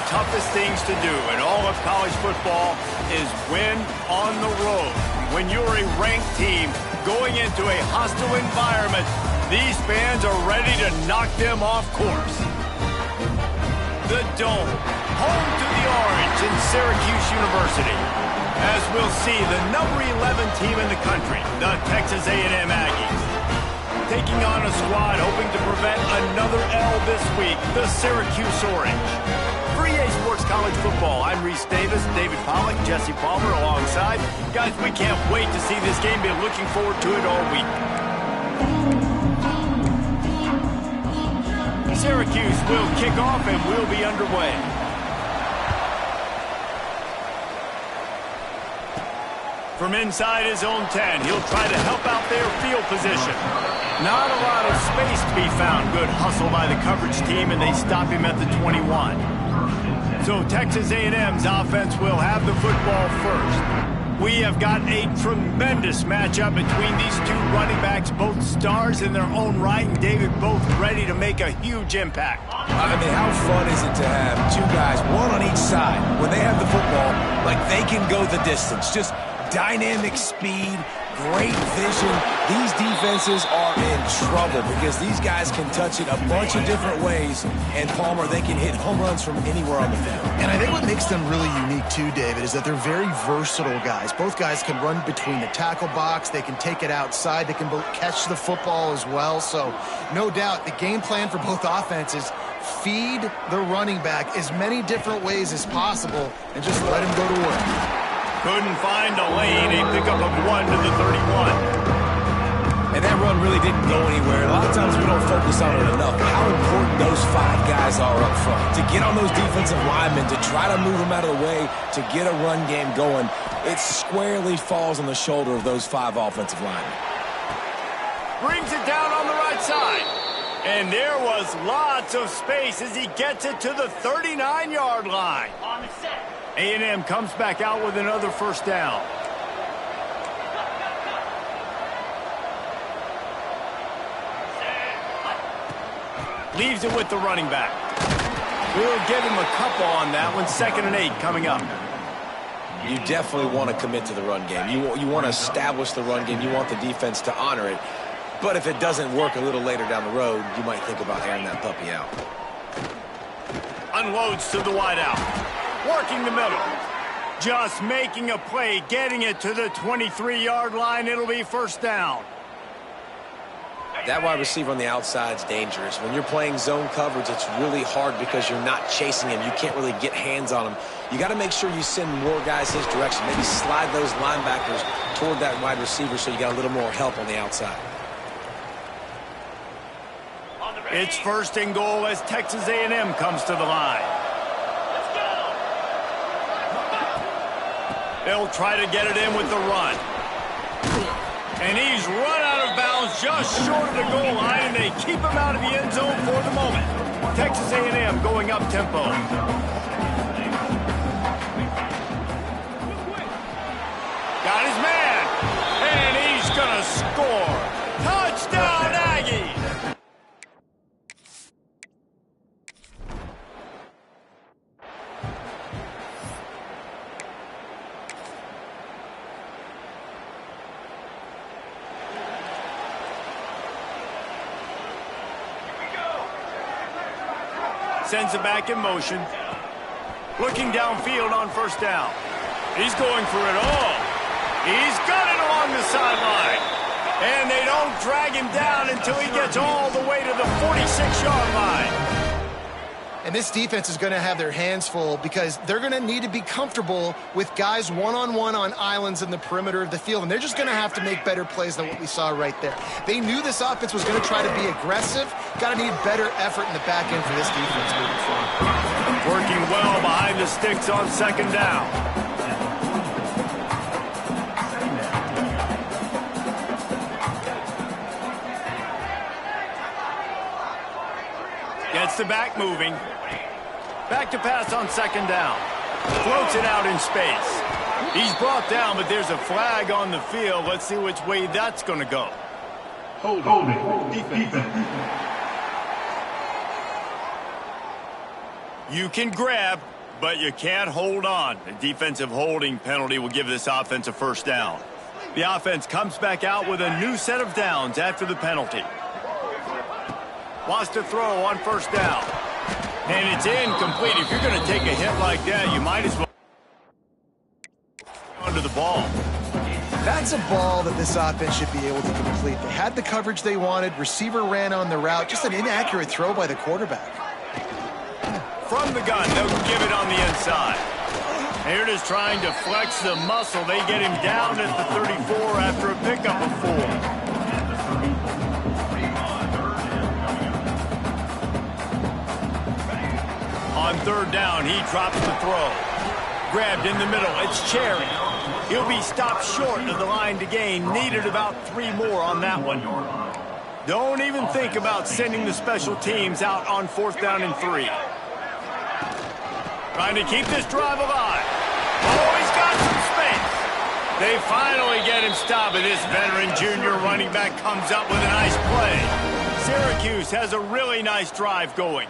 toughest things to do in all of college football is win on the road. When you're a ranked team going into a hostile environment, these fans are ready to knock them off course. The Dome, home to the Orange in Syracuse University. As we'll see, the number 11 team in the country, the Texas A&M Aggies, taking on a squad hoping to prevent another L this week, the Syracuse Orange. For EA Sports College Football, I'm Reese Davis, David Pollack, Jesse Palmer alongside. Guys, we can't wait to see this game. Been looking forward to it all week. Syracuse will kick off and we'll be underway. From inside his own 10, he'll try to help out their field position. Not a lot of space to be found. Good hustle by the coverage team, and they stop him at the 21. So Texas A&M's offense will have the football first. We have got a tremendous matchup between these two running backs, both stars in their own right, and David, both ready to make a huge impact. I mean, how fun is it to have two guys, one on each side, when they have the football, like they can go the distance. Just dynamic speed, great vision. These defenses are in trouble because these guys can touch it a bunch of different ways, and Palmer, they can hit home runs from anywhere on the field. And I think what makes them really unique too, David, is that they're very versatile guys. Both guys can run between the tackle box, they can take it outside, they can both catch the football as well. So no doubt the game plan for both offenses, feed the running back as many different ways as possible and just let him go to work. Couldn't find a lane. A pickup of 1 to the 31. And that run really didn't go anywhere. A lot of times we don't focus on it enough. How important those 5 guys are up front. To get on those defensive linemen, to try to move them out of the way, to get a run game going, it squarely falls on the shoulder of those 5 offensive linemen. Brings it down on the right side. And there was lots of space as he gets it to the 39-yard line. On the set. A&M comes back out with another first down. Leaves it with the running back. We'll give him a couple on that one. 2nd and 8 coming up. You definitely want to commit to the run game. You want to establish the run game. You want the defense to honor it. But if it doesn't work a little later down the road, you might think about airing that puppy out. Unloads to the wideout. Working the middle. Just making a play, getting it to the 23-yard line. It'll be first down. That wide receiver on the outside is dangerous. When you're playing zone coverage, it's really hard because you're not chasing him. You can't really get hands on him. You got to make sure you send more guys his direction. Maybe slide those linebackers toward that wide receiver so you got a little more help on the outside. It's 1st and goal as Texas A&M comes to the line. They'll try to get it in with the run. And he's run out of bounds just short of the goal line, and they keep him out of the end zone for the moment. Texas A&M going up tempo. Got his man, and he's gonna score. Touchdown, Aggies! Sends it back in motion. Looking downfield on first down. He's going for it all. He's got it along the sideline. And they don't drag him down until he gets all the way to the 46-yard line. And this defense is going to have their hands full because they're going to need to be comfortable with guys one-on-one on islands in the perimeter of the field. And they're just going to have to make better plays than what we saw right there. They knew this offense was going to try to be aggressive. Got to need better effort in the back end for this defense moving forward. Working well behind the sticks on 2nd down. Gets the back moving. Back to pass on 2nd down. Floats it out in space. He's brought down, but there's a flag on the field. Let's see which way that's going to go. Holding. Defense. You can grab but you can't hold on. A defensive holding penalty will give this offense a first down. The offense comes back out with a new set of downs after the penalty. Wants to throw on first down. And it's incomplete. If you're going to take a hit like that, you might as well under the ball. That's a ball that this offense should be able to complete. They had the coverage they wanted. Receiver ran on the route. Just an inaccurate throw by the quarterback. From the gun, they'll give it on the inside. Here it is trying to flex the muscle. They get him down at the 34 after a pickup of 4. On third down, he drops the throw. Grabbed in the middle, it's Cherry. He'll be stopped short of the line to gain. Needed about 3 more on that one. Don't even think about sending the special teams out on 4th down and 3. Trying to keep this drive alive. Oh, he's got some space. They finally get him stopped, and this veteran junior running back comes up with a nice play. Syracuse has a really nice drive going.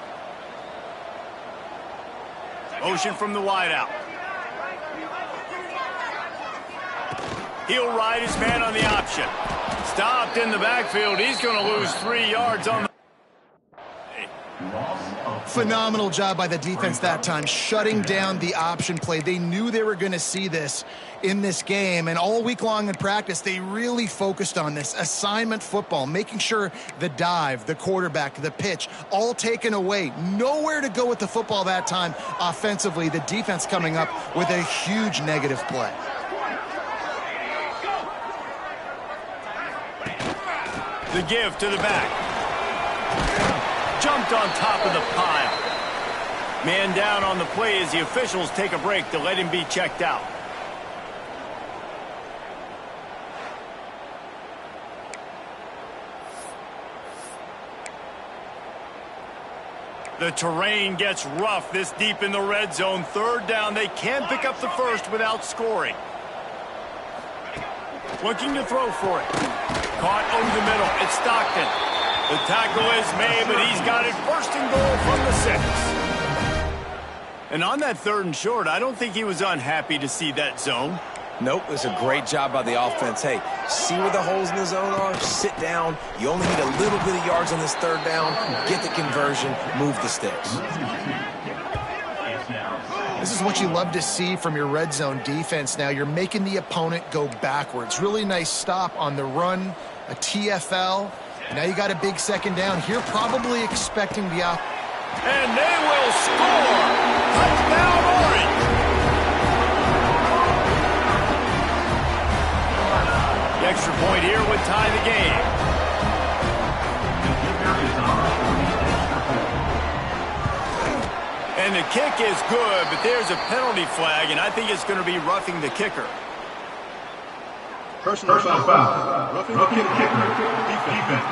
Motion from the wideout. He'll ride his man on the option. Stopped in the backfield. He's going to lose 3 yards on the... Phenomenal job by the defense that time, shutting down the option play. They knew they were going to see this in this game, and all week long in practice, they really focused on this assignment football, making sure the dive, the quarterback, the pitch, all taken away. Nowhere to go with the football that time offensively. The defense coming up with a huge negative play. The give to the back. Jumped on top of the pile. Man down on the play as the officials take a break to let him be checked out. The terrain gets rough this deep in the red zone. Third down, they can't pick up the first without scoring. Looking to throw for it. Caught over the middle. It's Stockton. The tackle is made, but he's got it first and goal from the 6. And on that 3rd and short, I don't think he was unhappy to see that zone. Nope, it's a great job by the offense. Hey, see where the holes in the zone are? Sit down. You only need a little bit of yards on this 3rd down. Get the conversion. Move the sticks. This is what you love to see from your red zone defense now. You're making the opponent go backwards. Really nice stop on the run, a TFL. Now you got a big 2nd down here, probably expecting the out. And they will score! Touchdown, Orange! The extra point here would tie the game. And the kick is good, but there's a penalty flag, and I think it's going to be roughing the kicker. Personal foul. Roughing the kicker. Defense.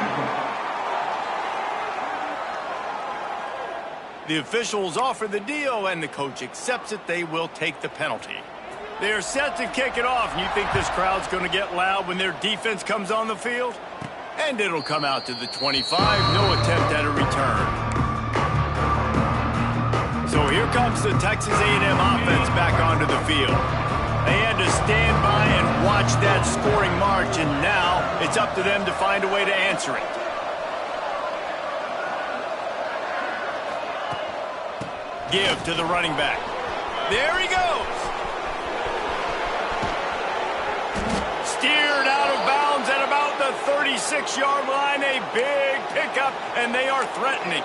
The officials offer the deal, and the coach accepts it. They will take the penalty. They are set to kick it off, and you think this crowd's going to get loud when their defense comes on the field? And it'll come out to the 25. No attempt at a return. So here comes the Texas A&M offense back onto the field. They had to stand by and watch that scoring march, and now it's up to them to find a way to answer it. Give to the running back. There he goes. Steered out of bounds at about the 36-yard line. A big pickup, and they are threatening.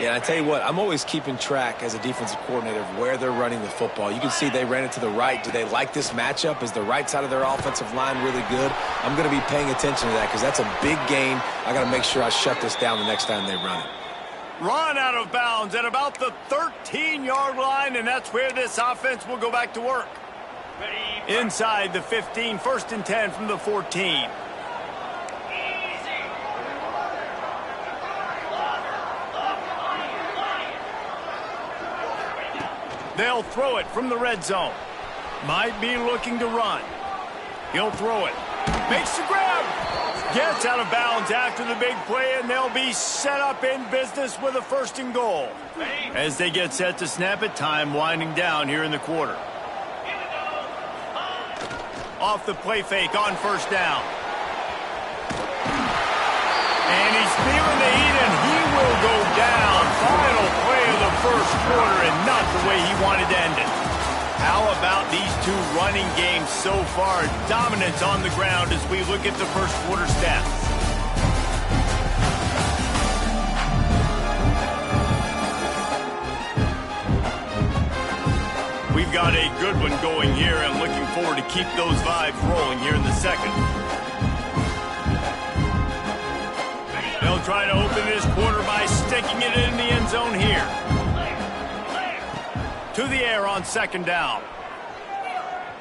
Yeah, and I tell you what, I'm always keeping track as a defensive coordinator of where they're running the football. You can see they ran it to the right. Do they like this matchup? Is the right side of their offensive line really good? I'm going to be paying attention to that because that's a big gain. I got to make sure I shut this down the next time they run it. Run out of bounds at about the 13-yard line, and that's where this offense will go back to work. Inside the 15, 1st and 10 from the 14. They'll throw it from the red zone. Might be looking to run. He'll throw it. Makes the grab. Gets out of bounds after the big play, and they'll be set up in business with a 1st and goal. As they get set to snap it, time winding down here in the quarter. Off the play fake on 1st down. And he's feeling the heat, and he will go down. Final play of the 1st quarter, and not the way he wanted to end it. How about these two running games so far? Dominance on the ground as we look at the 1st quarter stats. We've got a good one going here, and looking forward to keep those vibes rolling here in the 2nd. They'll try to open this quarter by sticking it in the end zone here. To the air on 2nd down.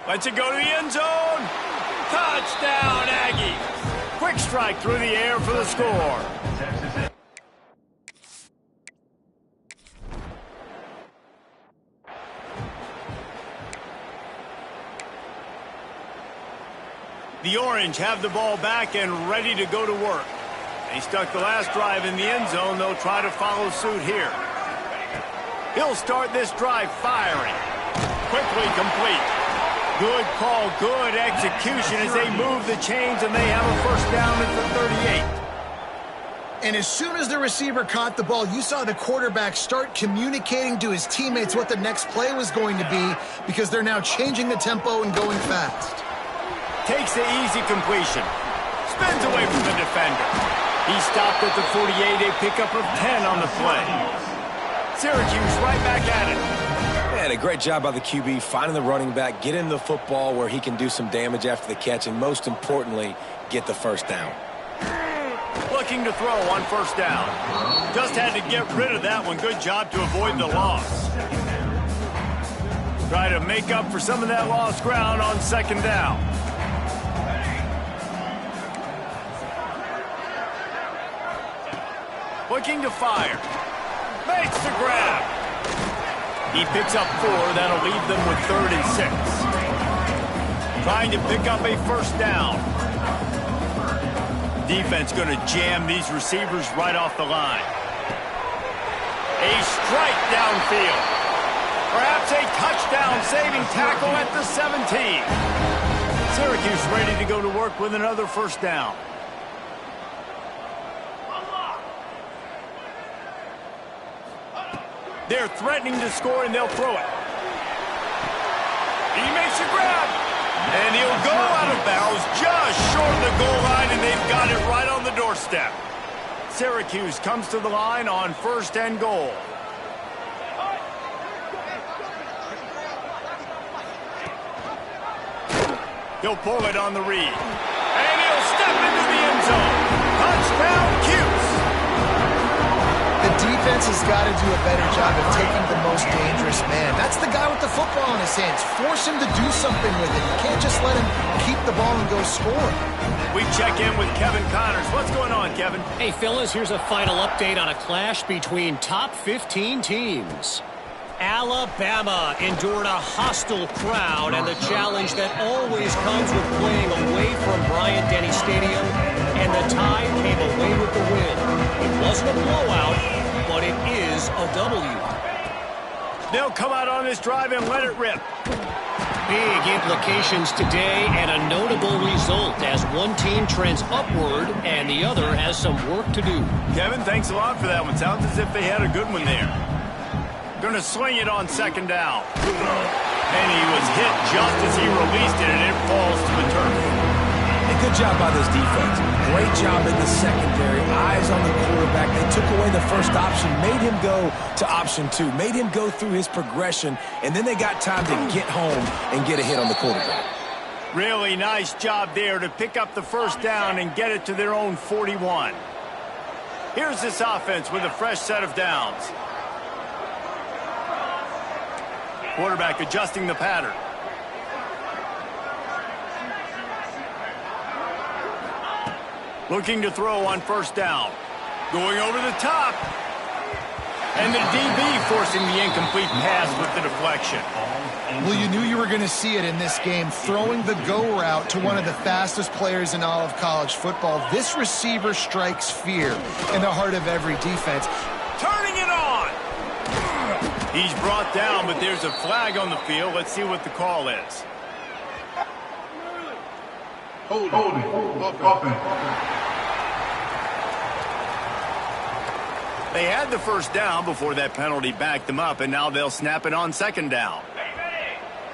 Lets it go to the end zone. Touchdown, Aggies. Quick strike through the air for the score. The Orange have the ball back and ready to go to work. They stuck the last drive in the end zone. They'll try to follow suit here. He'll start this drive firing. Quickly complete. Good call, good execution as they move the chains, and they have a 1st down at the 38. And as soon as the receiver caught the ball, you saw the quarterback start communicating to his teammates what the next play was going to be, because they're now changing the tempo and going fast. Takes the easy completion. Spins away from the defender. He stopped at the 48, a pickup of 10 on the play. Syracuse right back at it. Man, a great job by the QB finding the running back, getting the football where he can do some damage after the catch, and most importantly, get the 1st down. Looking to throw on 1st down. Just had to get rid of that one. Good job to avoid the loss. Try to make up for some of that lost ground on 2nd down. Looking to fire. Makes the grab. He picks up 4. That'll leave them with 3rd and 6. Trying to pick up a 1st down. Defense going to jam these receivers right off the line. A strike downfield. Perhaps a touchdown-saving tackle at the 17. Syracuse ready to go to work with another 1st down. They're threatening to score, and they'll throw it. He makes a grab, and he'll go out of bounds just short of the goal line, and they've got it right on the doorstep. Syracuse comes to the line on 1st and goal. He'll pull it on the read, and he'll step into the end zone. Touchdown, Cuse. The defense has got to do a better job of taking the most dangerous man. That's the guy with the football in his hands. Force him to do something with it. You can't just let him keep the ball and go score. We check in with Kevin Connors. What's going on, Kevin? Hey, fellas, here's a final update on a clash between top 15 teams. Alabama endured a hostile crowd and the challenge that always comes with playing away from Bryant-Denny Stadium, and the Tide came away with the win. It wasn't a blowout, but it is a W. They'll come out on this drive and let it rip. Big implications today and a notable result as one team trends upward and the other has some work to do. Kevin, thanks a lot for that one. Sounds as if they had a good one there. Going to sling it on 2nd down. And he was hit just as he released it, and it falls to the turf. A good job by this defense. Great job in the secondary. Eyes on the quarterback. They took away the first option, made him go to option 2, made him go through his progression, and then they got time to get home and get a hit on the quarterback. Really nice job there to pick up the 1st down and get it to their own 41. Here's this offense with a fresh set of downs. Quarterback adjusting the pattern. Looking to throw on 1st down. Going over the top. And the DB forcing the incomplete pass with the deflection. Well, you knew you were going to see it in this game, throwing the go route to one of the fastest players in all of college football. This receiver strikes fear in the heart of every defense. Turning it on! He's brought down, but there's a flag on the field. Let's see what the call is. Holding. Offense. They had the first down before that penalty backed them up, and now they'll snap it on second down.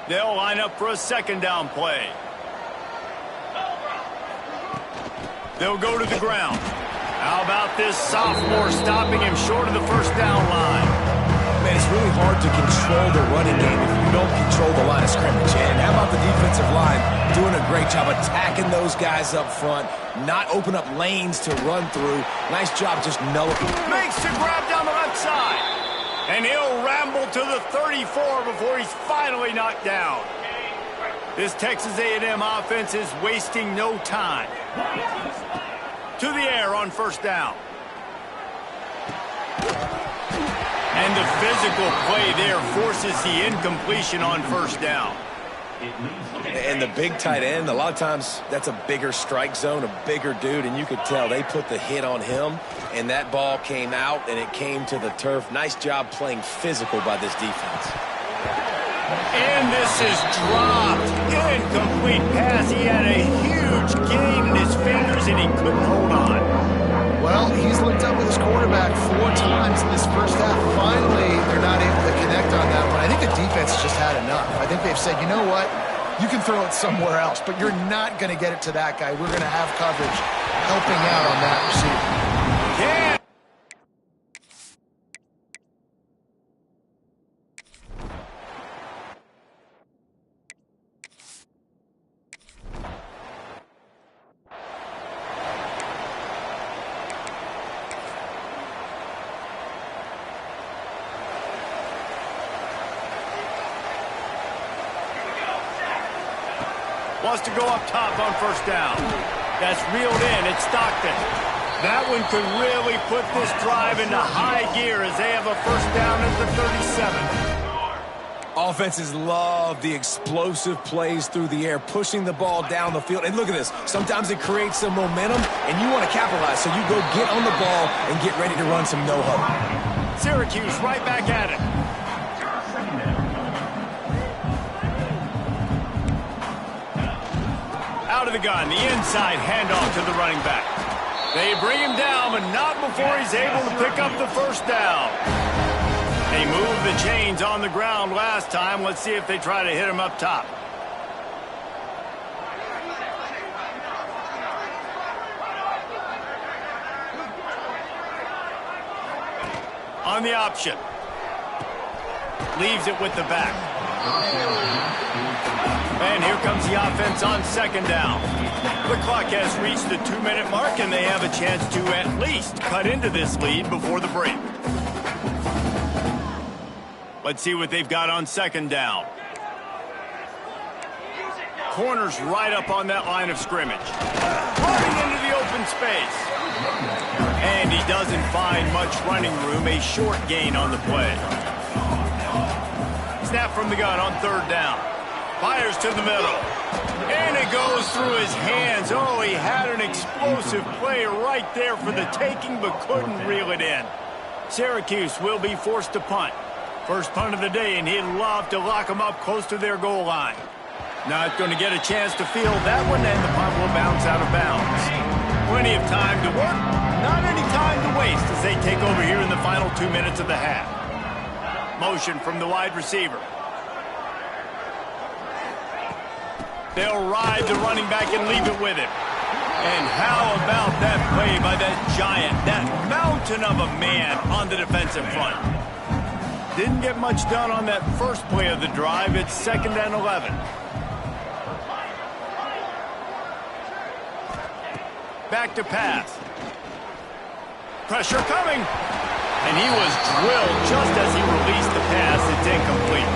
They'll line up for a second down play. They'll go to the ground. How about this sophomore stopping him short of the first down line? Man, it's really hard to control the running game if you don't control the line of scrimmage. And how about the defensive line doing a great job attacking those guys up front, not open up lanes to run through. Nice job just knowing. Makes the grab down the left side. And he'll ramble to the 34 before he's finally knocked down. This Texas A&M offense is wasting no time. To the air on first down. And the physical play there forces the incompletion on first down. And the big tight end, a lot of times that's a bigger strike zone, a bigger dude, and you could tell they put the hit on him, and that ball came out, and it came to the turf. Nice job playing physical by this defense. And this is dropped. Incomplete pass. He had a huge gain in his fingers, and he couldn't hold on. Well, he's looked up with his quarterback 4 times in this first half. Finally, they're not able to connect on that one. I think the defense just had enough. I think they've said, you know what? You can throw it somewhere else, but you're not going to get it to that guy. We're going to have coverage helping out on that receiver. Yeah. Wants to go up top on first down. That's reeled in. It's Stockton. That one could really put this drive into high gear as they have a first down at the 37. Offenses love the explosive plays through the air, pushing the ball down the field. And look at this. Sometimes it creates some momentum, and you want to capitalize. So you go get on the ball and get ready to run some no-huddle. Syracuse right back at it. Out of the gun, the inside handoff to the running back. They bring him down, but not before he's able to pick up the first down. They moved the chains on the ground last time. Let's see if they try to hit him up top. On the option. Leaves it with the back. And here comes the offense on second down. The clock has reached the 2-minute mark, and they have a chance to at least cut into this lead before the break. Let's see what they've got on second down. Corner's right up on that line of scrimmage. Running into the open space. And he doesn't find much running room. A short gain on the play. Snap from the gun on third down. Fires to the middle. And it goes through his hands. Oh, he had an explosive play right there for the taking, but couldn't reel it in. Syracuse will be forced to punt. First punt of the day, and he'd love to lock them up close to their goal line. Not going to get a chance to field that one, and the punt will bounce out of bounds. Plenty of time to work, not any time to waste as they take over here in the final 2 minutes of the half. Motion from the wide receiver. They'll ride the running back and leave it with him. And how about that play by that giant, that mountain of a man on the defensive front? Didn't get much done on that first play of the drive. It's 2nd and 11. Back to pass. Pressure coming. And he was drilled just as he released the pass. It's incomplete.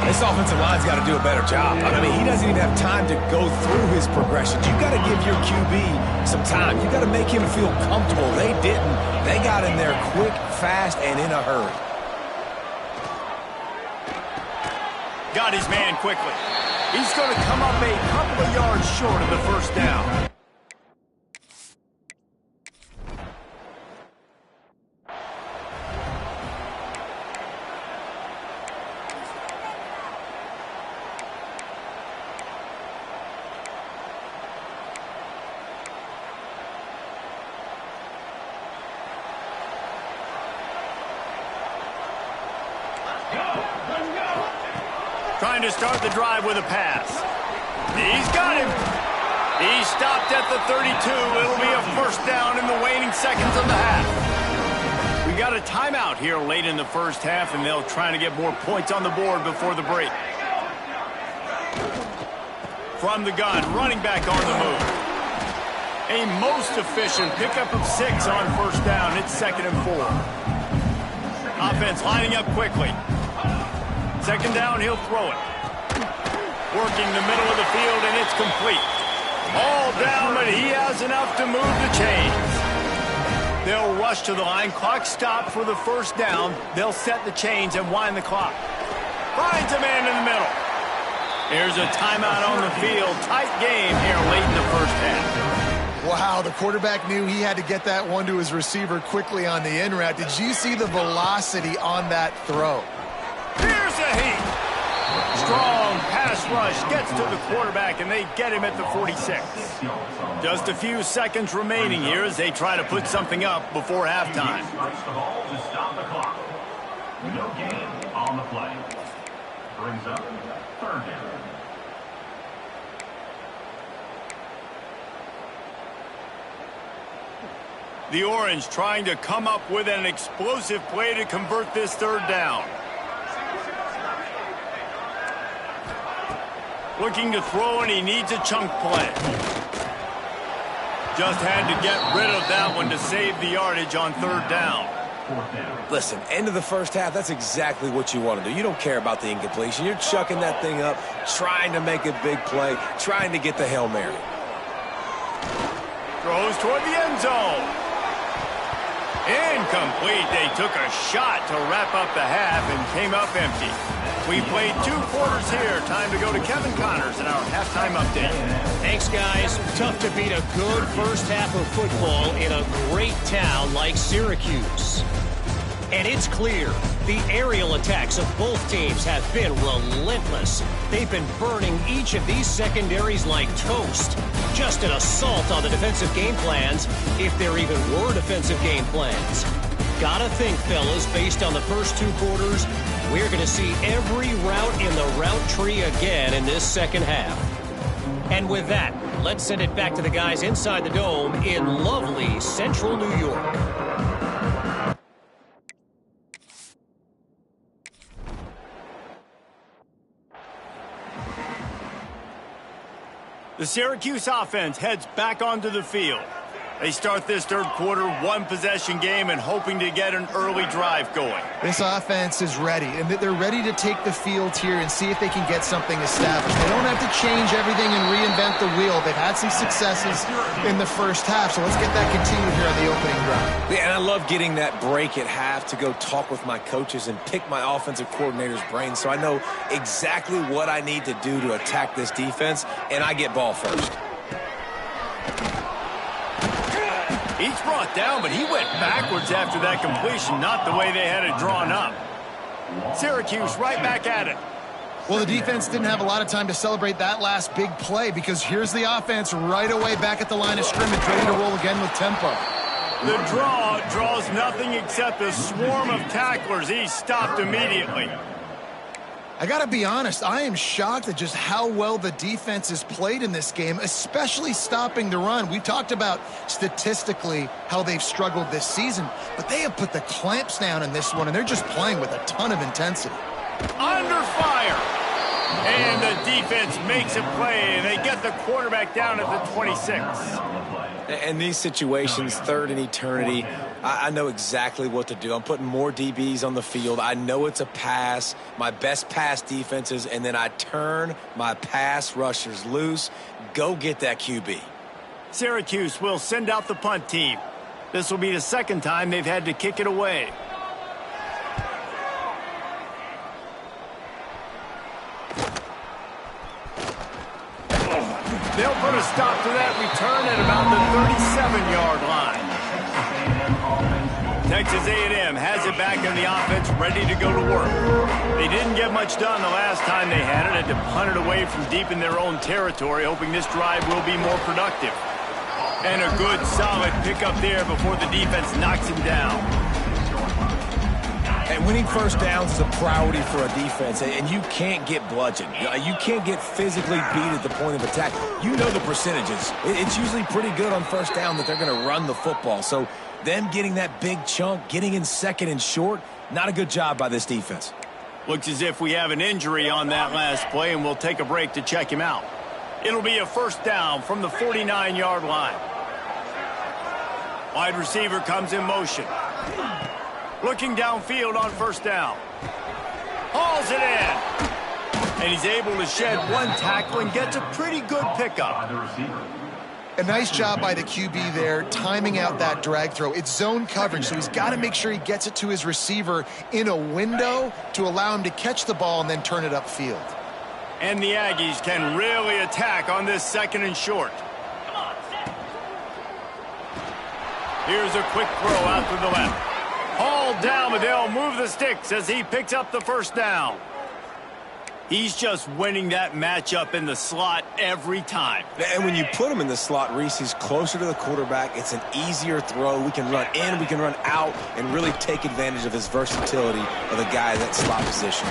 This offensive line's got to do a better job. I mean, he doesn't even have time to go through his progressions. You've got to give your QB some time. You've got to make him feel comfortable. They didn't. They got in there quick, fast, and in a hurry. Got his man quickly. He's going to come up a couple of yards short of the first down. Trying to start the drive with a pass. He's got him. He stopped at the 32. It'll be a first down in the waning seconds of the half. We got a timeout here late in the first half, and they'll try to get more points on the board before the break. From the gun, running back on the move. A most efficient pickup of 6 on first down. It's 2nd and 4. Offense lining up quickly. 2nd down, he'll throw it. Working the middle of the field, and it's complete. All down, but he has enough to move the chains. They'll rush to the line. Clock stopped for the first down. They'll set the chains and wind the clock. Finds a man in the middle. Here's a timeout on the field. Tight game here late in the first half. Wow, the quarterback knew he had to get that one to his receiver quickly on the in route. Did you see the velocity on that throw? Here's a heat. Strong pass rush gets to the quarterback, and they get him at the 46. Just a few seconds remaining here as they try to put something up before halftime. No gain on the play. Brings up 3rd down. The Orange trying to come up with an explosive play to convert this 3rd down. Looking to throw, and he needs a chunk play. Just had to get rid of that one to save the yardage on 3rd down. Listen, end of the first half, that's exactly what you want to do. You don't care about the incompletion. You're chucking that thing up, trying to make a big play, trying to get the Hail Mary. Throws toward the end zone. Incomplete. They took a shot to wrap up the half and came up empty. We played 2 quarters here. Time to go to Kevin Connors in our halftime update. Thanks, guys. Tough to beat a good first half of football in a great town like Syracuse. And it's clear the aerial attacks of both teams have been relentless. They've been burning each of these secondaries like toast. Just an assault on the defensive game plans, if there even were defensive game plans. Gotta think, fellas, based on the first 2 quarters, we're going to see every route in the route tree again in this second half. And with that, let's send it back to the guys inside the Dome in lovely central New York. The Syracuse offense heads back onto the field. They start this 3rd quarter 1-possession game and hoping to get an early drive going. This offense is ready, and they're ready to take the field here and see if they can get something established. They don't have to change everything and reinvent the wheel. They've had some successes in the first half, so let's get that continued here on the opening drive. Yeah, and I love getting that break at half to go talk with my coaches and pick my offensive coordinator's brain so I know exactly what I need to do to attack this defense, and I get ball first. He's brought down, but he went backwards after that completion, not the way they had it drawn up. Syracuse right back at it. Well, the defense didn't have a lot of time to celebrate that last big play because here's the offense right away back at the line of scrimmage, ready to roll again with tempo. The draw draws nothing except a swarm of tacklers. He's stopped immediately. I got to be honest, I am shocked at just how well the defense has played in this game, especially stopping the run. We talked about statistically how they've struggled this season, but they have put the clamps down in this one, and they're just playing with a ton of intensity. Under fire. And the defense makes a play, and they get the quarterback down at the 26. In these situations, third and eternity, I know exactly what to do. I'm putting more DBs on the field. I know it's a pass, my best pass defenses, and then I turn my pass rushers loose. Go get that QB. Syracuse will send out the punt team. This will be the second time they've had to kick it away. They'll put a stop to that return at about the 37-yard line. Texas A&M has it back in the offense, ready to go to work. They didn't get much done the last time they had it, had to punt it away from deep in their own territory, hoping this drive will be more productive. And a good, solid pickup there before the defense knocks him down. And winning first downs is a priority for a defense, and you can't get bludgeoned. You can't get physically beat at the point of attack. You know the percentages. It's usually pretty good on first down that they're going to run the football. So them getting that big chunk, getting in second and short, not a good job by this defense. Looks as if we have an injury on that last play, and we'll take a break to check him out. It'll be a first down from the 49-yard line. Wide receiver comes in motion. Looking downfield on first down. Hauls it in. And he's able to shed one tackle and gets a pretty good pickup. A nice job by the QB there, timing out that drag throw. It's zone coverage, so he's got to make sure he gets it to his receiver in a window to allow him to catch the ball and then turn it upfield. And the Aggies can really attack on this second and short. Here's a quick throw out to the left. Hauled down, but they'll move the sticks as he picks up the first down. He's just winning that matchup in the slot every time. And when you put him in the slot, Reese, he's closer to the quarterback. It's an easier throw. We can run in, we can run out, and really take advantage of his versatility of the guy in that slot position.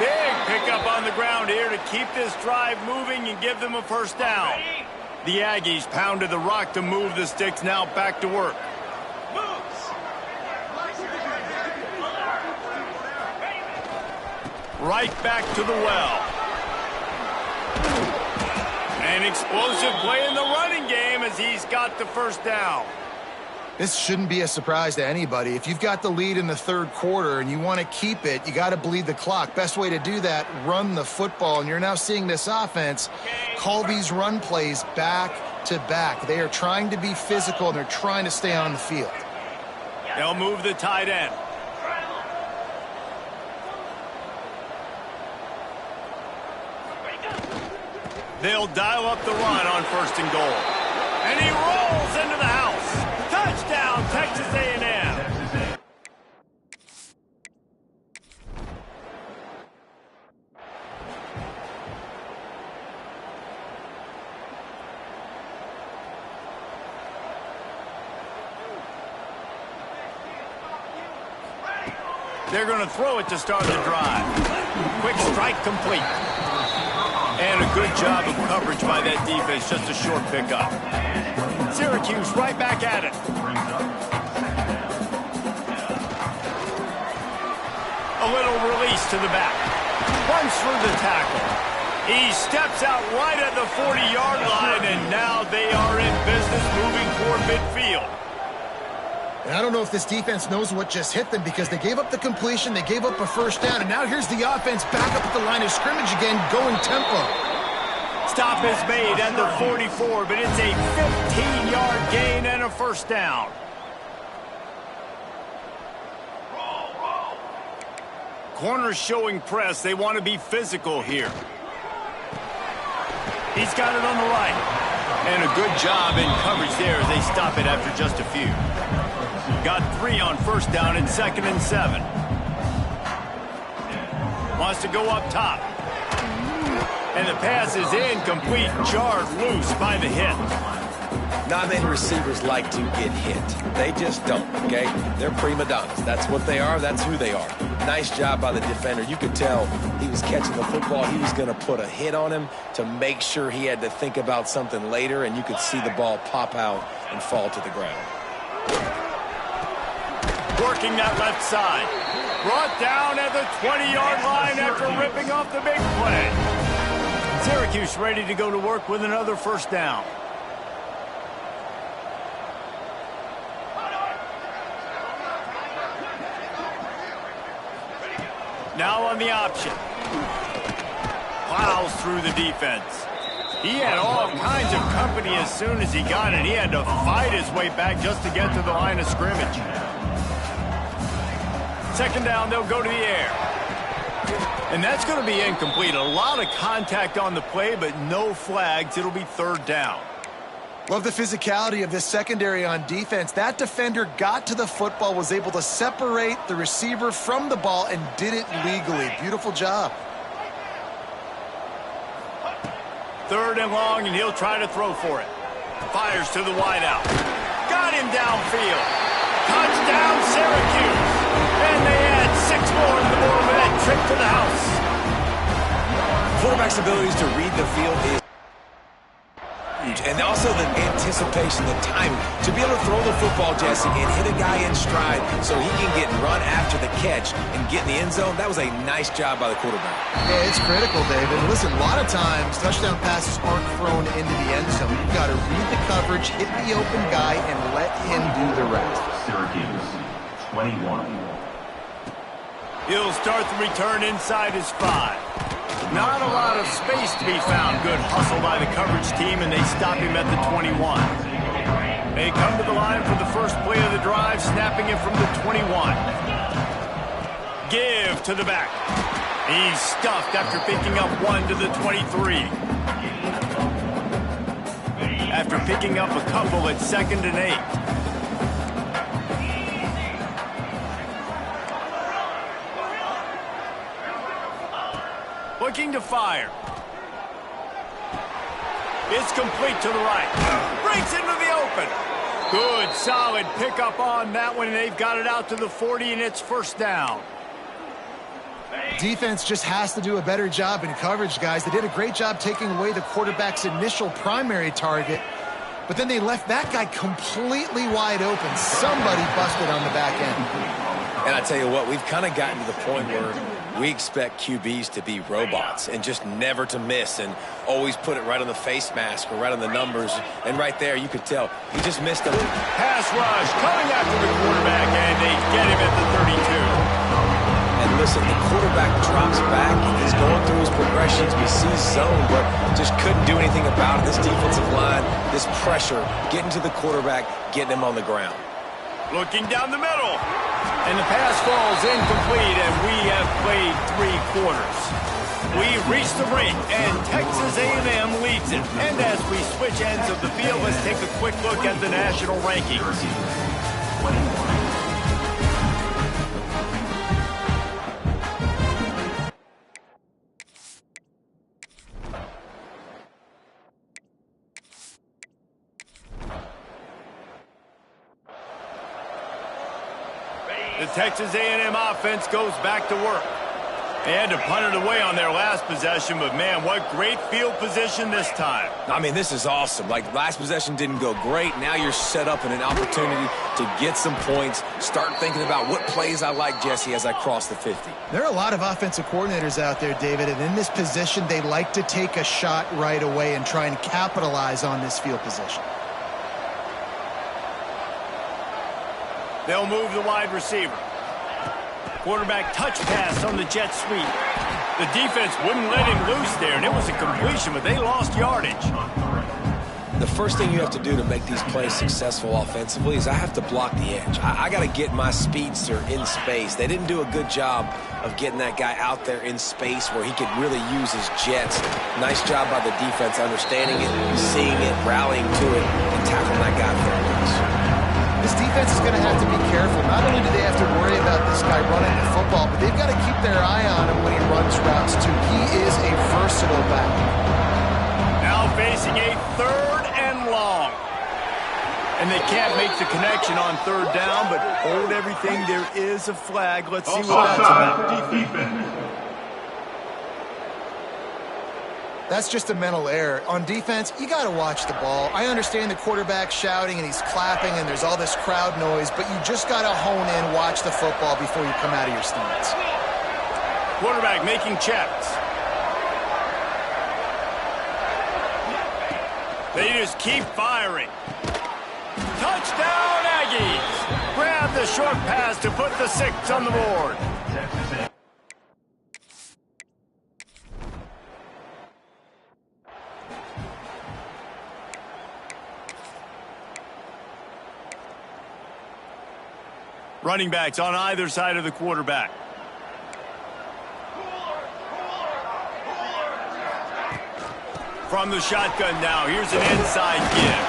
Big pickup on the ground here to keep this drive moving and give them a first down. The Aggies pounded the rock to move the sticks, now back to work. Right back to the well. An explosive play in the running game as he's got the first down. This shouldn't be a surprise to anybody. If you've got the lead in the third quarter and you want to keep it, you got to bleed the clock. Best way to do that, run the football. And you're now seeing this offense call these run plays back to back. They are trying to be physical, and they're trying to stay on the field. They'll move the tight end. They'll dial up the run on first and goal. And he rolls into the house. Touchdown, Texas A&M. They're going to throw it to start the drive. Quick strike complete. And a good job of coverage by that defense, just a short pickup. Syracuse right back at it. A little release to the back. Runs through the tackle. He steps out right at the 40-yard line, and now they are in business moving toward midfield. And I don't know if this defense knows what just hit them, because they gave up the completion, they gave up a first down, and now here's the offense back up at the line of scrimmage again, going tempo. Stop is made at the 44, but it's a 15-yard gain and a first down. Corners showing press. They want to be physical here. He's got it on the right. And a good job in coverage there as they stop it after just a few. Got 3 on first down and 2nd and 7. Wants to go up top. And the pass is incomplete, jarred loose by the hit. Not many receivers like to get hit. They just don't, okay? They're prima donnas. That's what they are. That's who they are. Nice job by the defender. You could tell he was catching the football. He was going to put a hit on him to make sure he had to think about something later, and you could see the ball pop out and fall to the ground. working that left side. Brought down at the 20-yard line after ripping off the big play. Syracuse ready to go to work with another first down. Now on the option. Plows through the defense. He had all kinds of company as soon as he got it. He had to fight his way back just to get to the line of scrimmage. Second down, they'll go to the air. And that's going to be incomplete. A lot of contact on the play, but no flags. It'll be third down. Love the physicality of this secondary on defense. That defender got to the football, was able to separate the receiver from the ball, and did it legally. Beautiful job. Third and long, and he'll try to throw for it. Fires to the wideout. Got him downfield. Touchdown, Syracuse. And they add 6 more to the board with that trip to the house. Quarterback's abilities to read the field is huge. And also the anticipation, the timing. To be able to throw the football, Jesse, and hit a guy in stride so he can get run after the catch and get in the end zone, that was a nice job by the quarterback. Yeah, it's critical, David. Listen, a lot of times touchdown passes aren't thrown into the end zone. You've got to read the coverage, hit the open guy, and let him do the rest. Syracuse, 21. He'll start the return inside his 5. Not a lot of space to be found. Good hustle by the coverage team, and they stop him at the 21. They come to the line for the first play of the drive, snapping it from the 21. Give to the back. He's stuffed after picking up 1 to the 23. After picking up a couple at 2nd and 8. Looking to fire. It's complete to the right. Breaks into the open. Good, solid pickup on that one, and they've got it out to the 40, and it's first down. Defense just has to do a better job in coverage, guys. They did a great job taking away the quarterback's initial primary target, but then they left that guy completely wide open. Somebody busted on the back end. And I tell you what, we've kind of gotten to the point where we expect QBs to be robots and just never to miss and always put it right on the face mask or right on the numbers. And right there, you could tell he just missed them. Pass rush coming after the quarterback, and they get him at the 32. And listen, the quarterback drops back. He's going through his progressions. We see zone, but just couldn't do anything about it. This defensive line, this pressure, getting to the quarterback, getting him on the ground. Looking down the middle. And the pass falls incomplete, and we have played 3 quarters. We reach the break, and Texas A&M leads it. And as we switch ends of the field, let's take a quick look at the national rankings. The Texas A&M offense goes back to work. They had to punt it away on their last possession, but man, what great field position this time. I mean, this is awesome. Like, last possession didn't go great. Now you're set up in an opportunity to get some points. Start thinking about what plays I like, Jesse, as I cross the 50. There are a lot of offensive coordinators out there, David, and in this position, they like to take a shot right away and try and capitalize on this field position. They'll move the wide receiver. Quarterback touch pass on the jet sweep. The defense wouldn't let him loose there, and it was a completion, but they lost yardage. The first thing you have to do to make these plays successful offensively is I have to block the edge. I got to get my speedster in space. They didn't do a good job of getting that guy out there in space where he could really use his jets. Nice job by the defense understanding it, seeing it, rallying to it, and tackling that guy for a loss. This defense is going to have to be careful. Not only do they have to worry about this guy running the football, but they've got to keep their eye on him when he runs routes, too. He is a versatile back. Now facing a 3rd and long. And they can't make the connection on 3rd down, but hold everything. There is a flag. Let's see what that's about. That's just a mental error. On defense, you got to watch the ball. I understand the quarterback shouting and he's clapping and there's all this crowd noise, but you just got to hone in, watch the football before you come out of your stance. Quarterback making checks. They just keep firing. Touchdown, Aggies! Grab the short pass to put the 6 on the board. Running backs on either side of the quarterback. From the shotgun now, here's an inside give.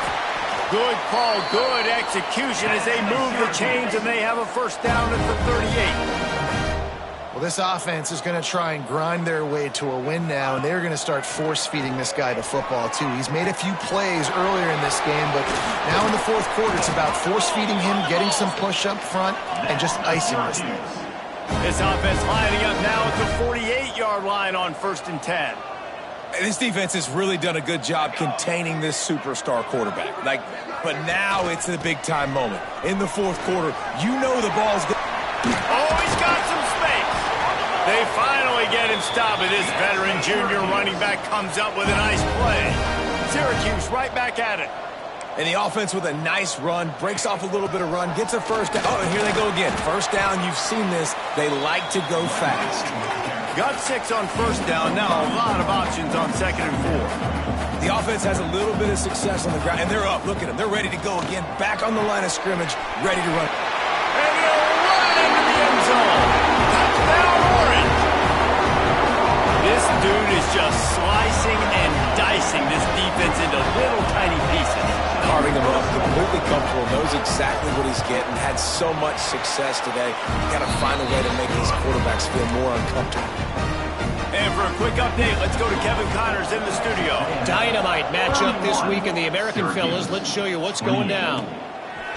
Good call, good execution as they move the chains and they have a first down at the 38. Well, this offense is going to try and grind their way to a win now, and they're going to start force-feeding this guy the football, too. He's made a few plays earlier in this game, but now in the fourth quarter, it's about force-feeding him, getting some push up front, and just icing this thing. This offense lining up now at the 48-yard line on 1st and 10. This defense has really done a good job containing this superstar quarterback. But now it's the big-time moment. In the fourth quarter, you know the ball's good. Oh, he's got some space. They finally get him stopped, and this veteran junior running back comes up with a nice play. Syracuse right back at it. And the offense with a nice run, breaks off a little bit of run, gets a first down. Oh, and here they go again. First down, you've seen this. They like to go fast. Got 6 on first down. Now a lot of options on 2nd and 4. The offense has a little bit of success on the ground, and they're up. Look at them. They're ready to go again. Back on the line of scrimmage, ready to run. And they'll run into the end zone. Touchdown, Orange. This dude is just slicing and dicing this defense into little tiny pieces. Carving him up, completely comfortable, knows exactly what he's getting, had so much success today. Got to find a way to make these quarterbacks feel more uncomfortable. And for a quick update, let's go to Kevin Connors in the studio. Dynamite matchup this week in the American fellas. Let's show you what's going down.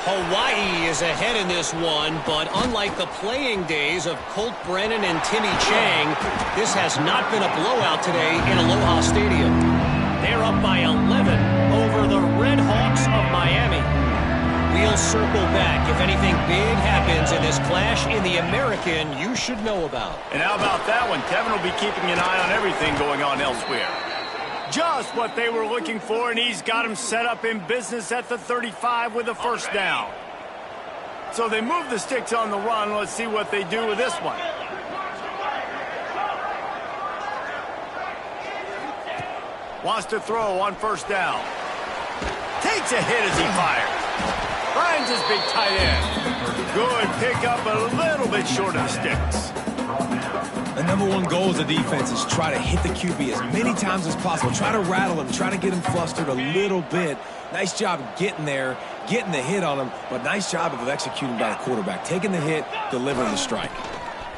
Hawaii is ahead in this one, but unlike the playing days of Colt Brennan and Timmy Chang, this has not been a blowout today in Aloha Stadium. They're up by 11 over the Red Hawks of Miami. We'll circle back if anything big happens in this clash in the American you should know about. And how about that one? Kevin will be keeping an eye on everything going on elsewhere. Just what they were looking for, and he's got him set up in business at the 35 with a first down. So they move the sticks on the run. Let's see what they do with this one. Wants to throw on first down. Takes a hit as he fires. Finds his big tight end. Good pickup, but a little bit short of the sticks. The number one goal as a defense is try to hit the QB as many times as possible. Try to rattle him, try to get him flustered a little bit. Nice job getting there, getting the hit on him, but nice job of executing by the quarterback. Taking the hit, delivering the strike.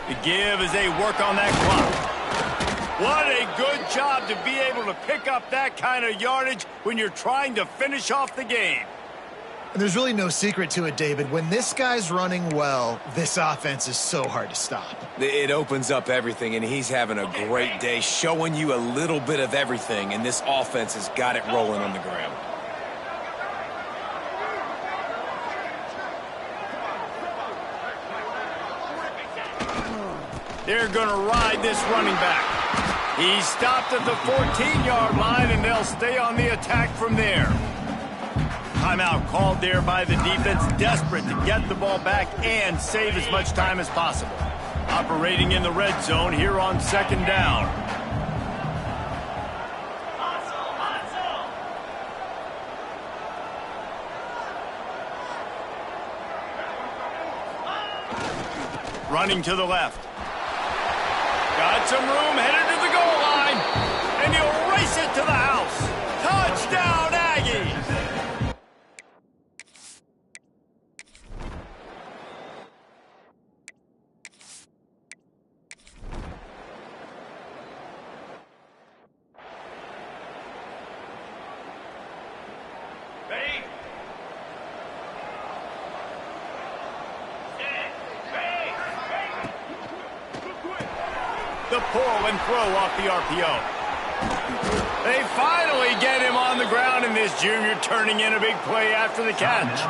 The give as they work on that clock. What a good job to be able to pick up that kind of yardage when you're trying to finish off the game. And there's really no secret to it, David. When this guy's running well, this offense is so hard to stop. It opens up everything, and he's having a great day, showing you a little bit of everything, and this offense has got it rolling on the ground. They're going to ride this running back. He stopped at the 14-yard line, and they'll stay on the attack from there. Timeout called there by the defense, desperate to get the ball back and save as much time as possible. Operating in the red zone here on 2nd down. Running to the left. Got some room, headed to the goal line, and he'll race it to the house. Touchdown, Aggies! The pull and throw off the RPO. They finally get him on the ground, and this junior turning in a big play after the catch.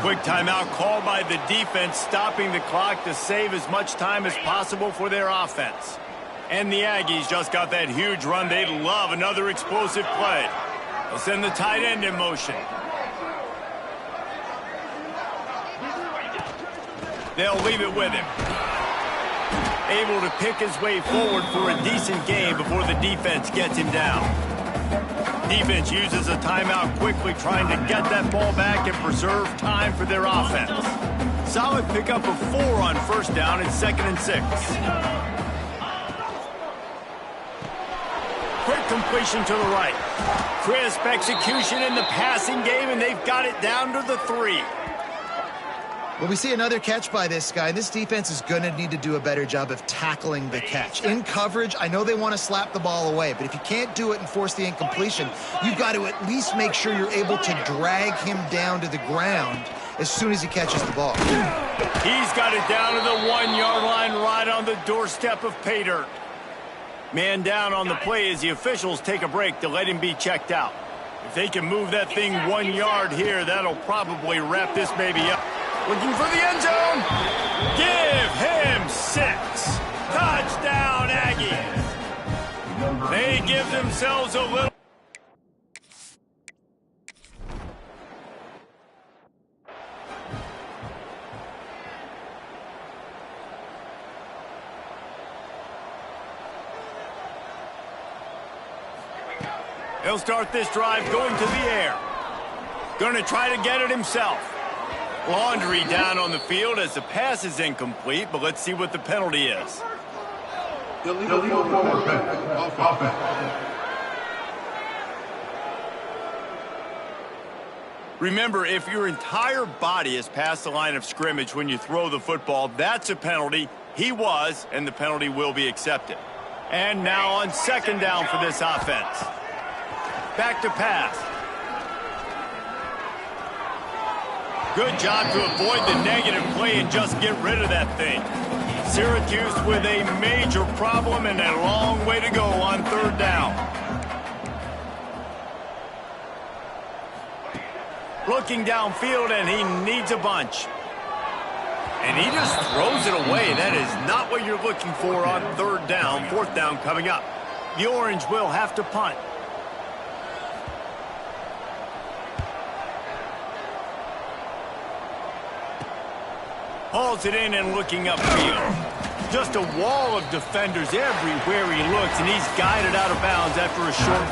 Quick timeout called by the defense, stopping the clock to save as much time as possible for their offense. And the Aggies just got that huge run. They'd love another explosive play. They'll send the tight end in motion. They'll leave it with him. Able to pick his way forward for a decent gain before the defense gets him down. Defense uses a timeout quickly, trying to get that ball back and preserve time for their offense. Solid pickup of 4 on first down and 2nd and 6. Quick completion to the right. Crisp execution in the passing game, and they've got it down to the 3. Well, we see another catch by this guy. This defense is going to need to do a better job of tackling the catch. In coverage, I know they want to slap the ball away, but if you can't do it and force the incompletion, you've got to at least make sure you're able to drag him down to the ground as soon as he catches the ball. He's got it down to the 1-yard line, right on the doorstep of pay dirt. Man down on the play as the officials take a break to let him be checked out. If they can move that thing 1 yard here, that'll probably wrap this baby up. Looking for the end zone. Give him 6. Touchdown, Aggies. They give themselves a little. He'll start this drive going to the air. Going to try to get it himself. Laundry down on the field as the pass is incomplete, but let's see what the penalty is. Illegal forward offense. Remember, if your entire body is past the line of scrimmage when you throw the football, that's a penalty. He was, and the penalty will be accepted. And now on 2nd down for this offense. Back to pass. Good job to avoid the negative play and just get rid of that thing. Syracuse with a major problem and a long way to go on 3rd down. Looking downfield, and he needs a bunch. And he just throws it away. That is not what you're looking for on 3rd down. 4th down coming up. The Orange will have to punt. Hauls it in and looking upfield. Just a wall of defenders everywhere he looks, and he's guided out of bounds after a short